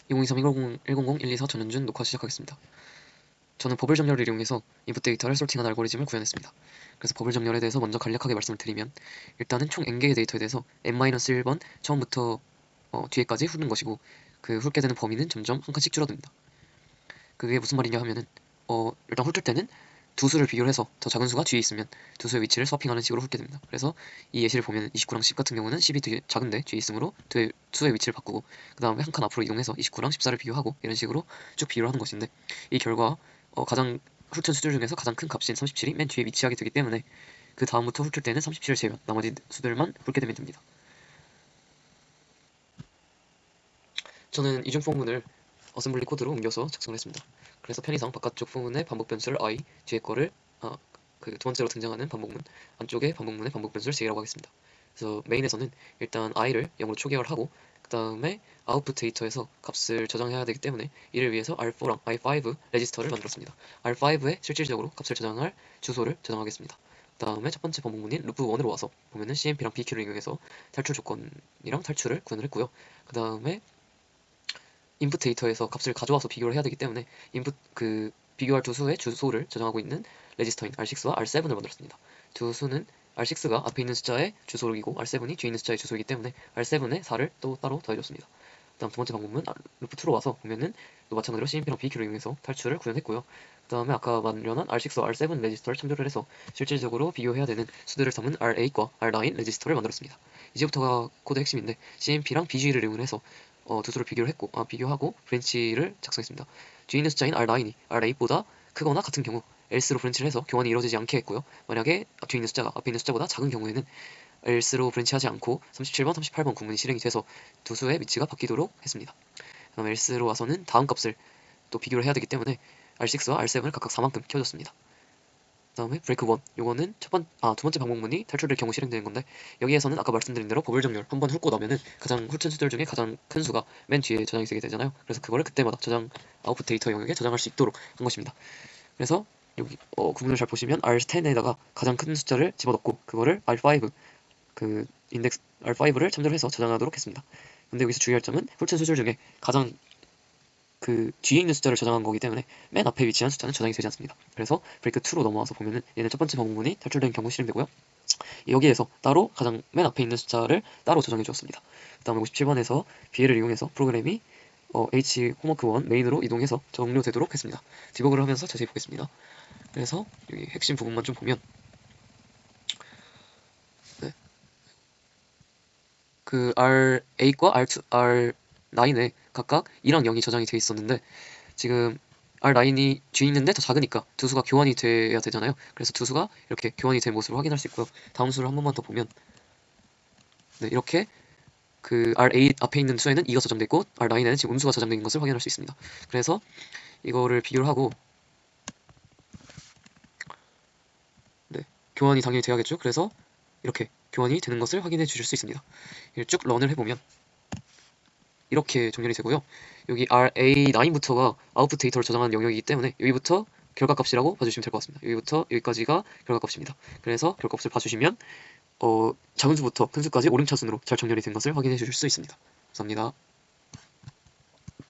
2023-100124 전현준 녹화 시작하겠습니다. 저는 버블 정렬을 이용해서 인풋 데이터를 소팅하는 알고리즘을 구현했습니다. 그래서 버블 정렬에 대해서 먼저 간략하게 말씀을 드리면, 일단은 총 n개의 데이터에 대해서 n-1번 처음부터 뒤에까지 훑는 것이고, 그 훑게 되는 범위는 점점 한 칸씩 줄어듭니다. 그게 무슨 말이냐 하면은 일단 훑을 때는 두 수를 비교를 해서 더 작은 수가 뒤에 있으면 두 수의 위치를 스와핑하는 식으로 훑게 됩니다. 그래서 이 예시를 보면 29랑 10 같은 경우는 10이 뒤에 작은데 뒤에 있으므로 두 수의 위치를 바꾸고, 그 다음에 한 칸 앞으로 이동해서 29랑 14를 비교하고, 이런 식으로 쭉 비교를 하는 것인데, 이 결과 가장 훑은 수들 중에서 가장 큰 값인 37이 맨 뒤에 위치하게 되기 때문에, 그 다음부터 훑을 때는 37을 제외한 나머지 수들만 훑게 되면 됩니다. 저는 이중 포문을 어셈블리 코드로 옮겨서 작성을 했습니다. 그래서 편의상 바깥쪽 부분의 반복 변수를 i, 뒤에 거를 그 두 번째로 등장하는 반복문, 안쪽의 반복문의 반복 변수를 j라고 하겠습니다. 그래서 메인에서는 일단 i를 0으로 초기화를 하고, 그 다음에 아웃풋 데이터에서 값을 저장해야 되기 때문에 이를 위해서 r4랑 i5 레지스터를 만들었습니다. r5에 실질적으로 값을 저장할 주소를 저장하겠습니다. 그 다음에 첫 번째 반복문인 루프1으로 와서 보면은 cmp랑 bq를 이용해서 탈출 조건이랑 탈출을 구현을 했고요. 그 다음에 인풋 데이터에서 값을 가져와서 비교를 해야 되기 때문에 비교할 두 수의 주소를 저장하고 있는 레지스터인 R6와 R7을 만들었습니다. 두 수는 R6가 앞에 있는 숫자의 주소이고 R7이 뒤에 있는 숫자의 주소이기 때문에 R7에 4를 또 따로 더해줬습니다. 다음 두 번째 방법은 루프2로 와서 보면은 또 마찬가지로 CMP랑 BQ를 이용해서 탈출을 구현했고요. 그 다음에 아까 마련한 R6와 R7 레지스터를 참조를 해서 실질적으로 비교해야 되는 수들을 담은 R8과 R9 레지스터를 만들었습니다. 이제부터가 코드 핵심인데, CMP랑 BG를 이용해서 두 수를 비교하고 브랜치를 작성했습니다. 뒤에 있는 숫자인 R9이 R8보다 크거나 같은 경우 else로 브랜치를 해서 교환이 이루어지지 않게 했고요. 만약에 뒤에 있는 숫자가 앞에 있는 숫자보다 작은 경우에는 else로 브랜치하지 않고 37번, 38번 구문이 실행이 돼서 두 수의 위치가 바뀌도록 했습니다. 그다음 else로 와서는 다음 값을 또 비교를 해야 되기 때문에 R6와 R7을 각각 4만큼 키워줬습니다. 그다음에 브레이크 1, 요거는 두 번째 반복문이 탈출될 경우 실행되는 건데, 여기에서는 아까 말씀드린 대로 버블 정렬 한번 훑고 나면은 가장 훑은 수들 중에 가장 큰 수가 맨 뒤에 저장이 되게 되잖아요. 그래서 그거를 그때마다 아웃풋 데이터 영역에 저장할 수 있도록 한 것입니다. 그래서 여기 구문을 잘 보시면 R10에다가 가장 큰 숫자를 집어넣고, 그거를 R5 그 인덱스 R5를 참조를 해서 저장하도록 했습니다. 근데 여기서 주의할 점은 훑은 수들 중에 가장 그 뒤에 있는 숫자를 저장한 거기 때문에 맨 앞에 위치한 숫자는 저장이 되지 않습니다. 그래서 브레이크 2로 넘어와서 보면은 얘는 첫 번째 반복문이 탈출된 경우 실행되고요. 여기에서 따로 가장 맨 앞에 있는 숫자를 따로 저장해 주었습니다. 그 다음에 57번에서 BL을 이용해서 프로그램이 H 홈워크 1 메인으로 이동해서 종료되도록 했습니다. 디버그를 하면서 자세히 보겠습니다. 그래서 여기 핵심 부분만 좀 보면, 네. 그 R8과 R9에 각각 2랑 0이 저장이 돼 있었는데, 지금 R9이 뒤에 있는데 더 작으니까 두 수가 교환이 돼야 되잖아요. 그래서 두 수가 이렇게 교환이 된 모습을 확인할 수 있고요. 다음 수를 한 번만 더 보면, 네, 이렇게 그 R8 앞에 있는 수에는 2가 저장돼 있고 R9에는 지금 음수가 저장된 것을 확인할 수 있습니다. 그래서 이거를 비교를 하고, 네, 교환이 당연히 돼야겠죠. 그래서 이렇게 교환이 되는 것을 확인해 주실 수 있습니다. 쭉 런을 해보면 이렇게 정렬이 되고요. 여기 RA9부터가 아웃풋 데이터를 저장하는 영역이기 때문에 여기부터 결과값이라고 봐주시면 될 것 같습니다. 여기부터 여기까지가 결과값입니다. 그래서 결과값을 봐주시면 작은 수부터 큰 수까지 오름차순으로 잘 정렬이 된 것을 확인해 주실 수 있습니다. 감사합니다.